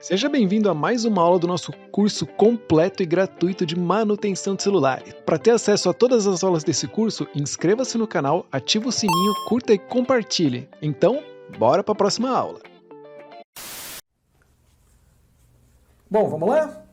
Seja bem-vindo a mais uma aula do nosso curso completo e gratuito de manutenção de celular. Para ter acesso a todas as aulas desse curso, inscreva-se no canal, ative o sininho, curta e compartilhe. Então, bora para a próxima aula. Bom, vamos lá?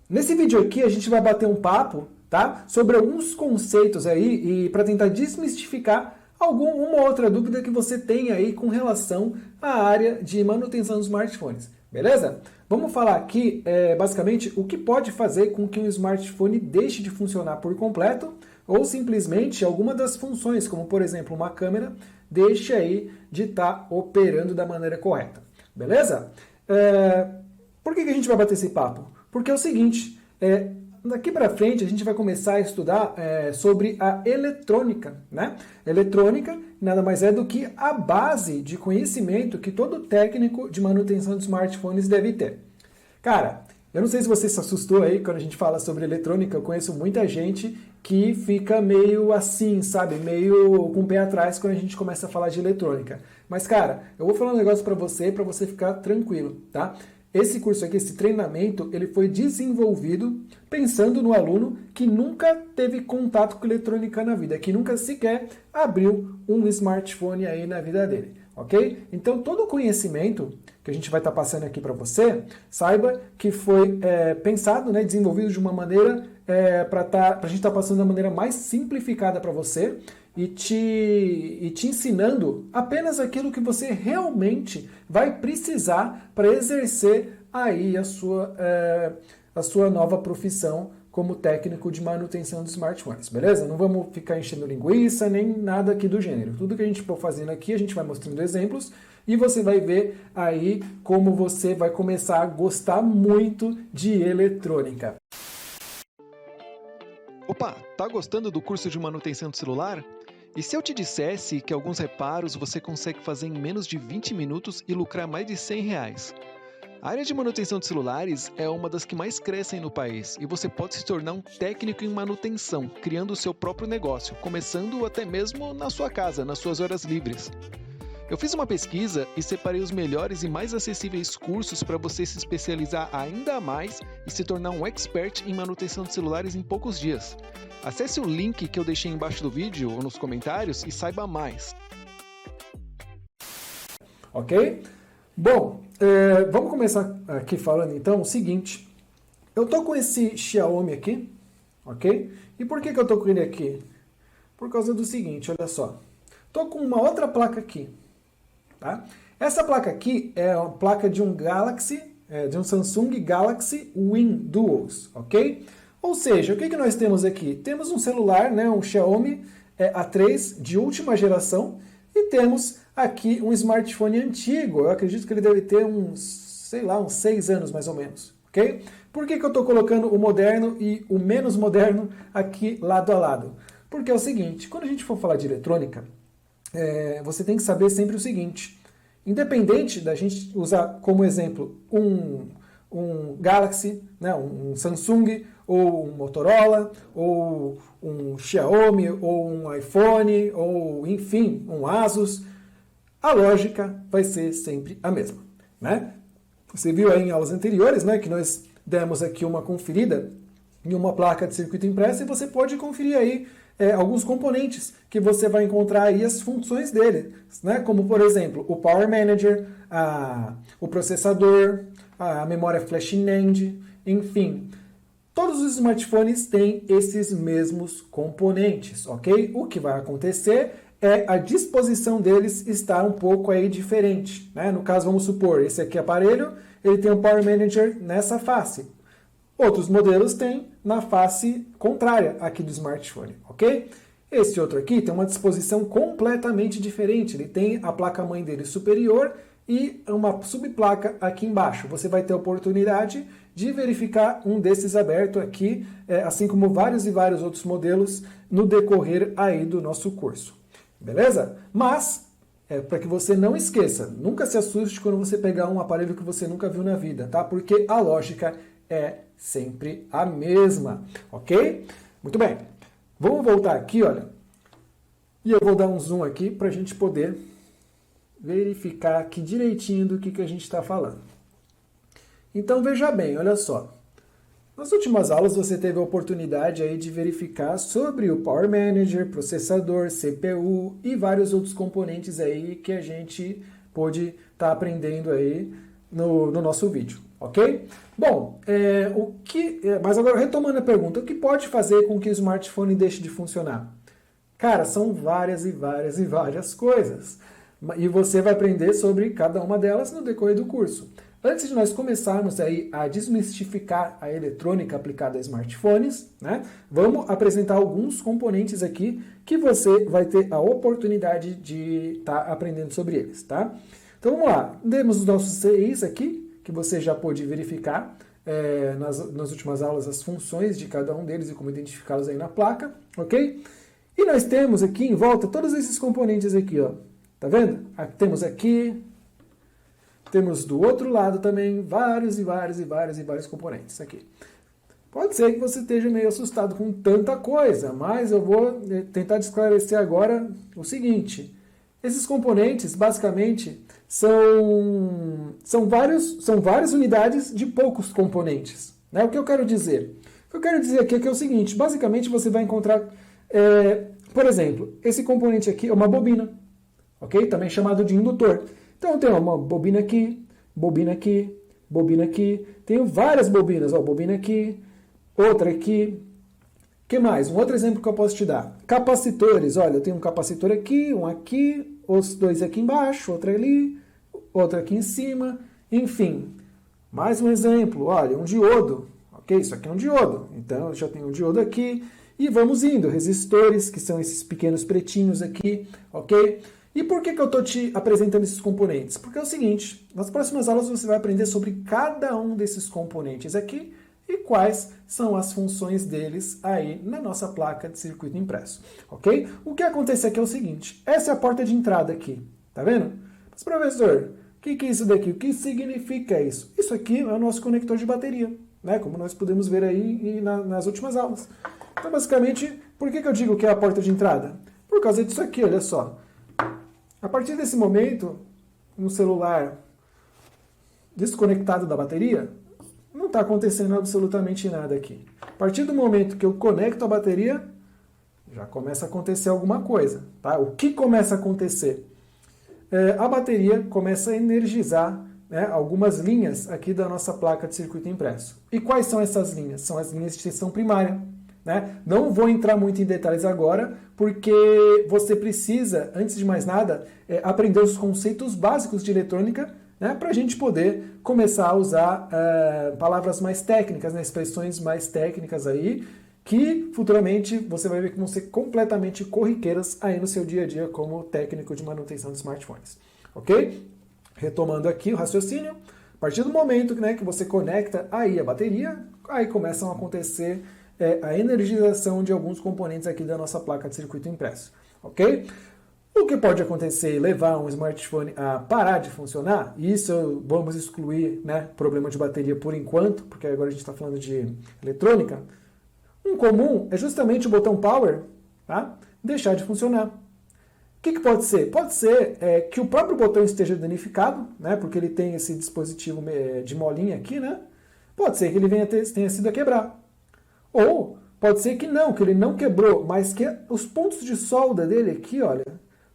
Nesse vídeo aqui a gente vai bater um papo, tá? Sobre alguns conceitos aí e para tentar desmistificar uma outra dúvida que você tem aí com relação à área de manutenção dos smartphones, beleza? Vamos falar aqui, basicamente, o que pode fazer com que um smartphone deixe de funcionar por completo ou simplesmente alguma das funções, como por exemplo uma câmera, deixe aí de estar operando da maneira correta, beleza? Por que a gente vai bater esse papo? Porque é o seguinte, daqui para frente a gente vai começar a estudar sobre a eletrônica, né? Eletrônica nada mais é do que a base de conhecimento que todo técnico de manutenção de smartphones deve ter. Cara, eu não sei se você se assustou aí quando a gente fala sobre eletrônica, eu conheço muita gente que fica meio assim, sabe? Meio com o pé atrás quando a gente começa a falar de eletrônica. Mas, cara, eu vou falar um negócio para você ficar tranquilo, tá? Esse curso aqui, esse treinamento, ele foi desenvolvido pensando no aluno que nunca teve contato com eletrônica na vida, que nunca sequer abriu um smartphone aí na vida dele, ok? Então, todo o conhecimento que a gente vai estar passando aqui para você, saiba que foi pensado, né, desenvolvido de uma maneira para a gente estar passando da maneira mais simplificada para você e te ensinando apenas aquilo que você realmente vai precisar para exercer aí a sua nova profissão como técnico de manutenção de smartphones, beleza? Não vamos ficar enchendo linguiça nem nada aqui do gênero. Tudo que a gente for fazendo aqui, a gente vai mostrando exemplos e você vai ver aí como você vai começar a gostar muito de eletrônica. Opa, tá gostando do curso de manutenção de celular? E se eu te dissesse que alguns reparos você consegue fazer em menos de 20 minutos e lucrar mais de R$100? A área de manutenção de celulares é uma das que mais crescem no país e você pode se tornar um técnico em manutenção, criando o seu próprio negócio, começando até mesmo na sua casa, nas suas horas livres. Eu fiz uma pesquisa e separei os melhores e mais acessíveis cursos para você se especializar ainda mais e se tornar um expert em manutenção de celulares em poucos dias. Acesse o link que eu deixei embaixo do vídeo ou nos comentários e saiba mais. Ok? Bom, vamos começar aqui falando então o seguinte. Eu tô com esse Xiaomi aqui, ok? E por que eu tô com ele aqui? Por causa do seguinte, olha só. Tô com uma outra placa aqui, tá? Essa placa aqui é a placa de um de um Samsung Galaxy Win Duos, ok? Ou seja, o que nós temos aqui? Temos um celular, né, um Xiaomi A3 de última geração e temos aqui um smartphone antigo. Eu acredito que ele deve ter uns 6 anos mais ou menos, ok? Por que eu estou colocando o moderno e o menos moderno aqui lado a lado? Porque é o seguinte, quando a gente for falar de eletrônica, você tem que saber sempre o seguinte, independente da gente usar como exemplo um Galaxy, né, um Samsung, ou um Motorola, ou um Xiaomi, ou um iPhone, ou enfim, um Asus, a lógica vai ser sempre a mesma, né? Você viu aí em aulas anteriores, né, que nós demos aqui uma conferida em uma placa de circuito impresso e você pode conferir aí alguns componentes que você vai encontrar aí as funções dele, né? Como por exemplo o Power Manager, o processador, a memória Flash NAND, enfim. Todos os smartphones têm esses mesmos componentes, ok? O que vai acontecer é a disposição deles estar um pouco aí diferente, né? No caso, vamos supor, esse aqui aparelho, ele tem um Power Manager nessa face. Outros modelos têm na face contrária aqui do smartphone, ok? Esse outro aqui tem uma disposição completamente diferente. Ele tem a placa-mãe dele superior e uma subplaca aqui embaixo. Você vai ter a oportunidade de verificar um desses aberto aqui, assim como vários e vários outros modelos no decorrer aí do nosso curso. Beleza? Mas, para que você não esqueça, nunca se assuste quando você pegar um aparelho que você nunca viu na vida, tá? Porque a lógica é sempre a mesma, ok? Muito bem. Vamos voltar aqui, olha. E eu vou dar um zoom aqui para a gente poder verificar aqui direitinho do que a gente está falando. Então veja bem, olha só. Nas últimas aulas você teve a oportunidade aí de verificar sobre o Power Manager, processador, CPU e vários outros componentes aí que a gente pôde estar aprendendo aí no nosso vídeo, ok? Bom, mas agora retomando a pergunta, o que pode fazer com que o smartphone deixe de funcionar? Cara, são várias e várias e várias coisas. E você vai aprender sobre cada uma delas no decorrer do curso. Antes de nós começarmos aí a desmistificar a eletrônica aplicada a smartphones, né, vamos apresentar alguns componentes aqui que você vai ter a oportunidade de estar aprendendo sobre eles, tá? Então vamos lá, temos os nossos CIs aqui, que você já pôde verificar nas últimas aulas as funções de cada um deles e como identificá-los aí na placa, ok? E nós temos aqui em volta todos esses componentes aqui, ó, tá vendo? Temos aqui... Temos do outro lado também vários componentes aqui. Pode ser que você esteja meio assustado com tanta coisa, mas eu vou tentar esclarecer agora o seguinte. Esses componentes, basicamente, são várias unidades de poucos componentes. Né? O que eu quero dizer? O que eu quero dizer aqui é que é o seguinte, basicamente você vai encontrar, por exemplo, esse componente aqui é uma bobina, ok? Também chamado de indutor. Então tem uma bobina aqui, bobina aqui, bobina aqui. Tenho várias bobinas, ó, bobina aqui, outra aqui. O que mais? Um outro exemplo que eu posso te dar. Capacitores, olha, eu tenho um capacitor aqui, um aqui, os dois aqui embaixo, outro ali, outro aqui em cima, enfim. Mais um exemplo, olha, um diodo. Ok, isso aqui é um diodo. Então eu já tenho um diodo aqui. E vamos indo, resistores, que são esses pequenos pretinhos aqui, ok? E por que eu estou te apresentando esses componentes? Porque é o seguinte, nas próximas aulas você vai aprender sobre cada um desses componentes aqui e quais são as funções deles aí na nossa placa de circuito impresso, ok? O que acontece aqui é o seguinte, essa é a porta de entrada aqui, tá vendo? Mas professor, o que é isso daqui? O que significa isso? Isso aqui é o nosso conector de bateria, né? Como nós podemos ver aí nas últimas aulas. Então basicamente, por que eu digo que é a porta de entrada? Por causa disso aqui, olha só. A partir desse momento, um celular desconectado da bateria, não está acontecendo absolutamente nada aqui. A partir do momento que eu conecto a bateria, já começa a acontecer alguma coisa. Tá? O que começa a acontecer? A bateria começa a energizar, né, algumas linhas aqui da nossa placa de circuito impresso. E quais são essas linhas? São as linhas de tensão primária. Né? Não vou entrar muito em detalhes agora, porque você precisa, antes de mais nada, aprender os conceitos básicos de eletrônica, né, para a gente poder começar a usar palavras mais técnicas, né, expressões mais técnicas aí, que futuramente você vai ver que vão ser completamente corriqueiras aí no seu dia a dia como técnico de manutenção de smartphones. Ok? Retomando aqui o raciocínio, a partir do momento, né, que você conecta aí a bateria, aí começam a acontecer a energização de alguns componentes aqui da nossa placa de circuito impresso, ok? O que pode acontecer, levar um smartphone a parar de funcionar, isso vamos excluir, né, problema de bateria por enquanto, porque agora a gente está falando de eletrônica. Um comum é justamente o botão power, tá, deixar de funcionar. O que pode ser? Pode ser que o próprio botão esteja danificado, né, porque ele tem esse dispositivo de molinha aqui, né? Pode ser que ele tenha sido a quebrar. Ou pode ser que ele não quebrou, mas que os pontos de solda dele aqui, olha,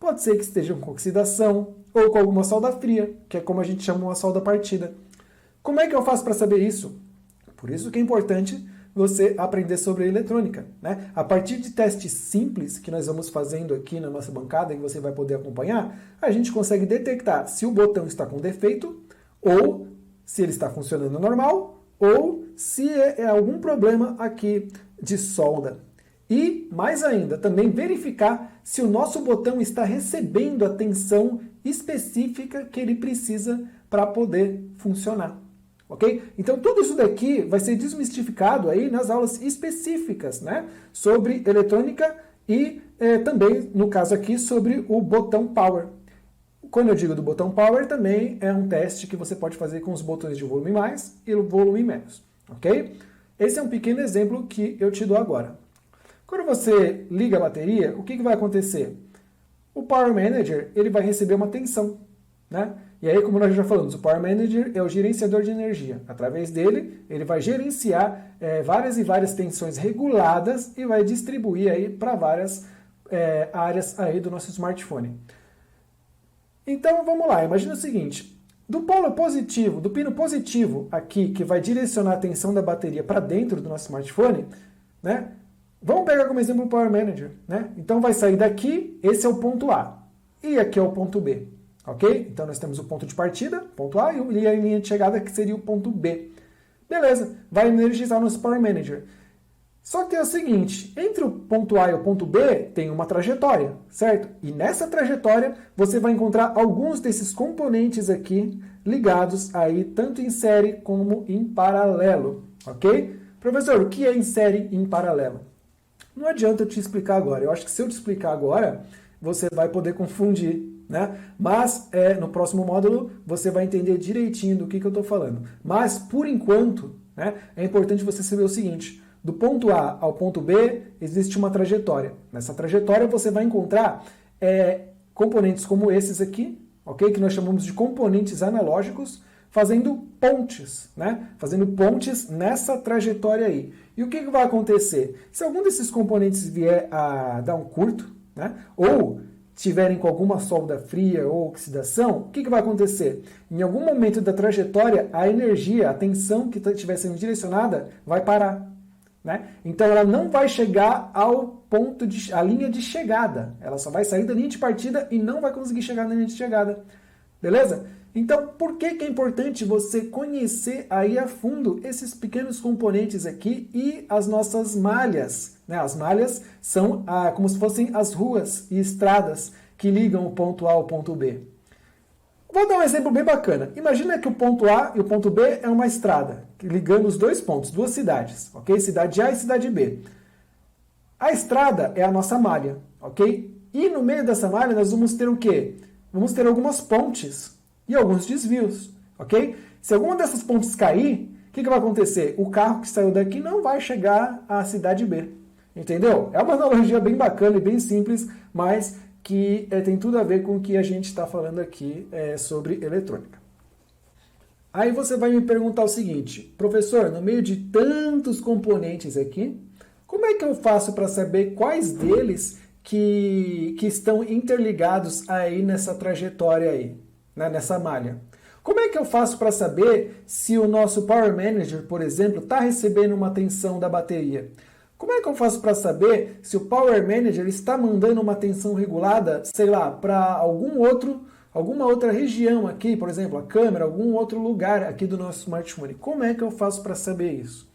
pode ser que estejam com oxidação ou com alguma solda fria, que é como a gente chama uma solda partida. Como é que eu faço para saber isso? Por isso que é importante você aprender sobre eletrônica, né? A partir de testes simples que nós vamos fazendo aqui na nossa bancada, que você vai poder acompanhar, a gente consegue detectar se o botão está com defeito, ou se ele está funcionando normal, ou se é algum problema aqui de solda. E, mais ainda, também verificar se o nosso botão está recebendo a tensão específica que ele precisa para poder funcionar. Ok? Então, tudo isso daqui vai ser desmistificado aí nas aulas específicas, né, sobre eletrônica e também, no caso aqui, sobre o botão Power. Quando eu digo do botão Power, também é um teste que você pode fazer com os botões de volume mais e o volume menos, ok? Esse é um pequeno exemplo que eu te dou agora. Quando você liga a bateria, o que vai acontecer? O Power Manager ele vai receber uma tensão, né? E aí, como nós já falamos, o Power Manager é o gerenciador de energia. Através dele, ele vai gerenciar várias e várias tensões reguladas e vai distribuir aí para várias áreas aí do nosso smartphone. Então, vamos lá. Imagina o seguinte. Do polo positivo, do pino positivo aqui, que vai direcionar a tensão da bateria para dentro do nosso smartphone, né? Vamos pegar como exemplo o Power Manager, né? Então vai sair daqui, esse é o ponto A. E aqui é o ponto B, ok? Então nós temos o ponto de partida, ponto A, e a linha de chegada que seria o ponto B. Beleza, vai energizar o nosso Power Manager. Só que é o seguinte, entre o ponto A e o ponto B tem uma trajetória, certo? E nessa trajetória você vai encontrar alguns desses componentes aqui ligados aí tanto em série como em paralelo, ok? Professor, o que é em série e em paralelo? Não adianta eu te explicar agora. Eu acho que se eu te explicar agora, você vai poder confundir, né? Mas no próximo módulo você vai entender direitinho do que eu estou falando. Mas, por enquanto, né, é importante você saber o seguinte. Do ponto A ao ponto B existe uma trajetória. Nessa trajetória você vai encontrar componentes como esses aqui, ok? Que nós chamamos de componentes analógicos, fazendo pontes, né? Fazendo pontes nessa trajetória aí. E o que vai acontecer? Se algum desses componentes vier a dar um curto, né? Ou tiverem com alguma solda fria ou oxidação, o que vai acontecer? Em algum momento da trajetória, a energia, a tensão que estiver sendo direcionada vai parar. Né? Então ela não vai chegar ao ponto à linha de chegada. Ela só vai sair da linha de partida e não vai conseguir chegar na linha de chegada. Beleza? Então, por que é importante você conhecer aí a fundo esses pequenos componentes aqui e as nossas malhas? Né? As malhas são como se fossem as ruas e estradas que ligam o ponto A ao ponto B. Vou dar um exemplo bem bacana. Imagina que o ponto A e o ponto B é uma estrada, ligando os dois pontos, duas cidades, ok? Cidade A e cidade B. A estrada é a nossa malha, ok? E no meio dessa malha nós vamos ter o quê? Vamos ter algumas pontes e alguns desvios, ok? Se alguma dessas pontes cair, o que vai acontecer? O carro que saiu daqui não vai chegar à cidade B, entendeu? É uma analogia bem bacana e bem simples, mas que tem tudo a ver com o que a gente está falando aqui sobre eletrônica. Aí você vai me perguntar o seguinte, professor, no meio de tantos componentes aqui, como é que eu faço para saber quais deles que estão interligados aí nessa trajetória aí, né, nessa malha? Como é que eu faço para saber se o nosso Power Manager, por exemplo, está recebendo uma tensão da bateria? Como é que eu faço para saber se o Power Manager está mandando uma tensão regulada, sei lá, para alguma outra região aqui, por exemplo, a câmera, algum outro lugar aqui do nosso smartphone? Como é que eu faço para saber isso?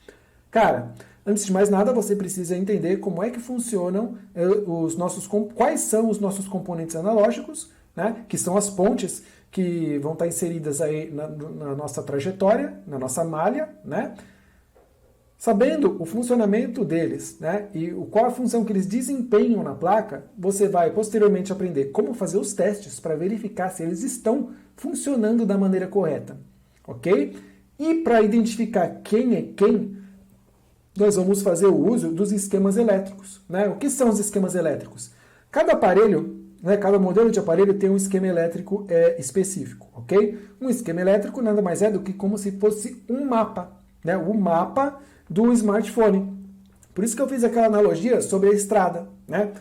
Cara, antes de mais nada, você precisa entender como é que funcionam quais são os nossos componentes analógicos, né, que são as pontes que vão estar inseridas aí na nossa trajetória, na nossa malha, né? Sabendo o funcionamento deles, né, e qual a função que eles desempenham na placa, você vai posteriormente aprender como fazer os testes para verificar se eles estão funcionando da maneira correta, ok? E para identificar quem é quem, nós vamos fazer o uso dos esquemas elétricos, né? O que são os esquemas elétricos? Cada aparelho, né, cada modelo de aparelho tem um esquema elétrico específico, ok? Um esquema elétrico nada mais é do que como se fosse um mapa, né? O mapa do smartphone. Por isso que eu fiz aquela analogia sobre a estrada, né?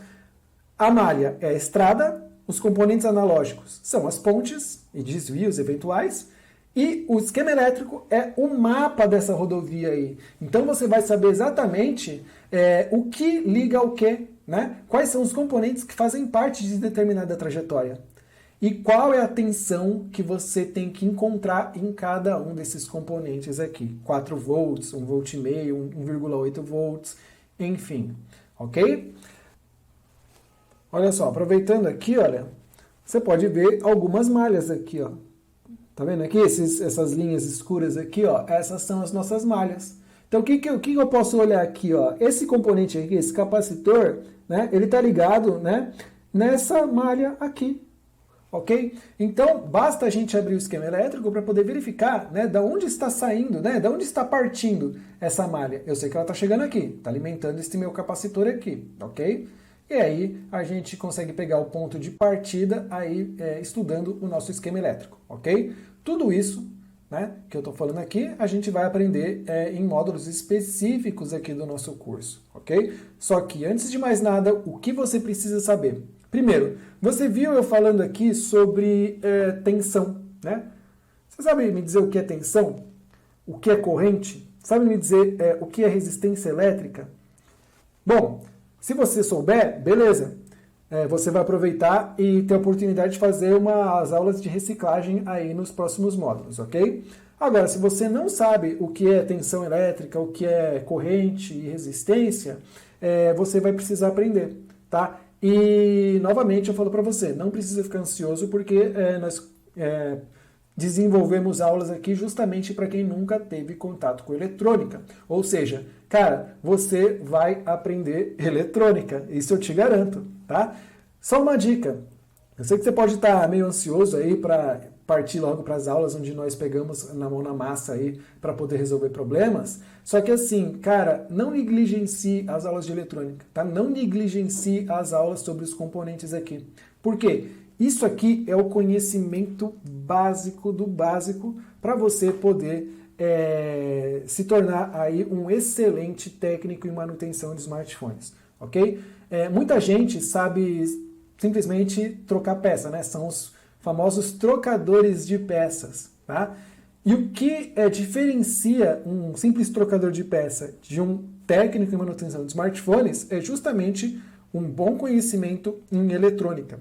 A malha é a estrada, os componentes analógicos são as pontes e desvios eventuais, e o esquema elétrico é o mapa dessa rodovia aí. Então você vai saber exatamente o que liga ao que, né? Quais são os componentes que fazem parte de determinada trajetória. E qual é a tensão que você tem que encontrar em cada um desses componentes aqui. 4 volts, 1,5 volt, 1,8 volts, enfim. Ok? Olha só, aproveitando aqui, olha, você pode ver algumas malhas aqui, ó. Tá vendo aqui? Essas linhas escuras aqui, ó, essas são as nossas malhas. Então, o que eu posso olhar aqui, ó? Esse componente aqui, esse capacitor, né, ele tá ligado, né, nessa malha aqui. Ok? Então, basta a gente abrir o esquema elétrico para poder verificar, né, da onde está saindo, né, da onde está partindo essa malha. Eu sei que ela está chegando aqui, está alimentando esse meu capacitor aqui, ok? e aí a gente consegue pegar o ponto de partida aí estudando o nosso esquema elétrico, ok? Tudo isso, né, que eu estou falando aqui, a gente vai aprender em módulos específicos aqui do nosso curso, ok? Só que antes de mais nada, o que você precisa saber? Primeiro, você viu eu falando aqui sobre tensão, né? Você sabe me dizer o que é tensão? O que é corrente? Sabe me dizer o que é resistência elétrica? Bom, se você souber, beleza. Você vai aproveitar e ter a oportunidade de fazer umas aulas de reciclagem aí nos próximos módulos, ok? Agora, se você não sabe o que é tensão elétrica, o que é corrente e resistência, você vai precisar aprender, tá? E, novamente, eu falo para você, não precisa ficar ansioso, porque nós desenvolvemos aulas aqui justamente para quem nunca teve contato com eletrônica. Ou seja, cara, você vai aprender eletrônica, isso eu te garanto, tá? Só uma dica, eu sei que você pode estar meio ansioso aí para partir logo para as aulas onde nós pegamos na mão na massa aí para poder resolver problemas, só que assim, cara, não negligencie as aulas de eletrônica, tá? Não negligencie as aulas sobre os componentes aqui. Por quê? Isso aqui é o conhecimento básico do básico para você poder se tornar aí um excelente técnico em manutenção de smartphones, ok? Muita gente sabe simplesmente trocar peça, né? São os famosos trocadores de peças, tá? E o que diferencia um simples trocador de peça de um técnico em manutenção de smartphones é justamente um bom conhecimento em eletrônica.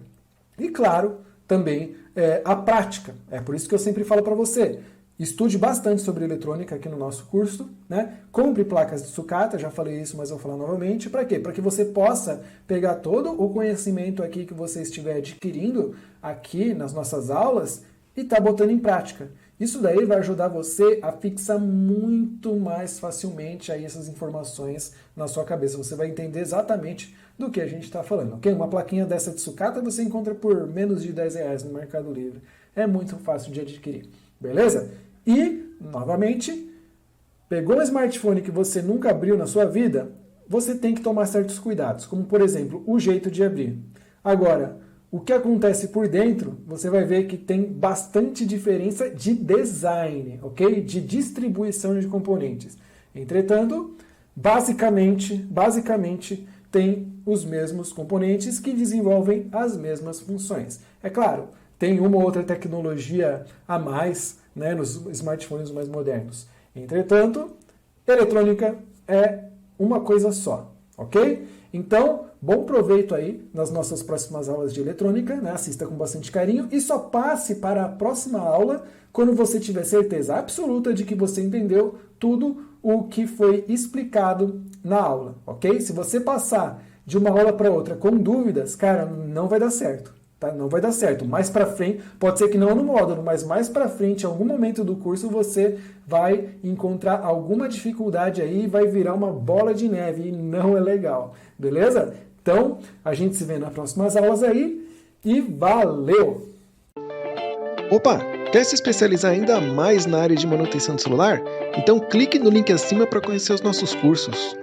E claro, também a prática. É por isso que eu sempre falo para você, estude bastante sobre eletrônica aqui no nosso curso, né? Compre placas de sucata, já falei isso, mas vou falar novamente. Para quê? Para que você possa pegar todo o conhecimento aqui que você estiver adquirindo aqui nas nossas aulas e tá botando em prática. Isso daí vai ajudar você a fixar muito mais facilmente aí essas informações na sua cabeça. Você vai entender exatamente do que a gente está falando, ok? Uma plaquinha dessa de sucata você encontra por menos de R$10 no Mercado Livre. É muito fácil de adquirir, beleza? E, novamente, pegou um smartphone que você nunca abriu na sua vida, você tem que tomar certos cuidados, como, por exemplo, o jeito de abrir. Agora, o que acontece por dentro, você vai ver que tem bastante diferença de design, ok? De distribuição de componentes. Entretanto, basicamente, tem os mesmos componentes que desenvolvem as mesmas funções. É claro, tem uma ou outra tecnologia a mais, né, nos smartphones mais modernos. Entretanto, eletrônica é uma coisa só, ok? Então, bom proveito aí nas nossas próximas aulas de eletrônica, né? Assista com bastante carinho e só passe para a próxima aula quando você tiver certeza absoluta de que você entendeu tudo o que foi explicado na aula, ok? Se você passar de uma aula para outra com dúvidas, cara, não vai dar certo. Tá? Não vai dar certo. Mais para frente, pode ser que não no módulo, mas mais para frente, em algum momento do curso, você vai encontrar alguma dificuldade aí e vai virar uma bola de neve e não é legal. Beleza? Então, a gente se vê nas próximas aulas aí e valeu! Opa! Quer se especializar ainda mais na área de manutenção de celular? Então clique no link acima para conhecer os nossos cursos.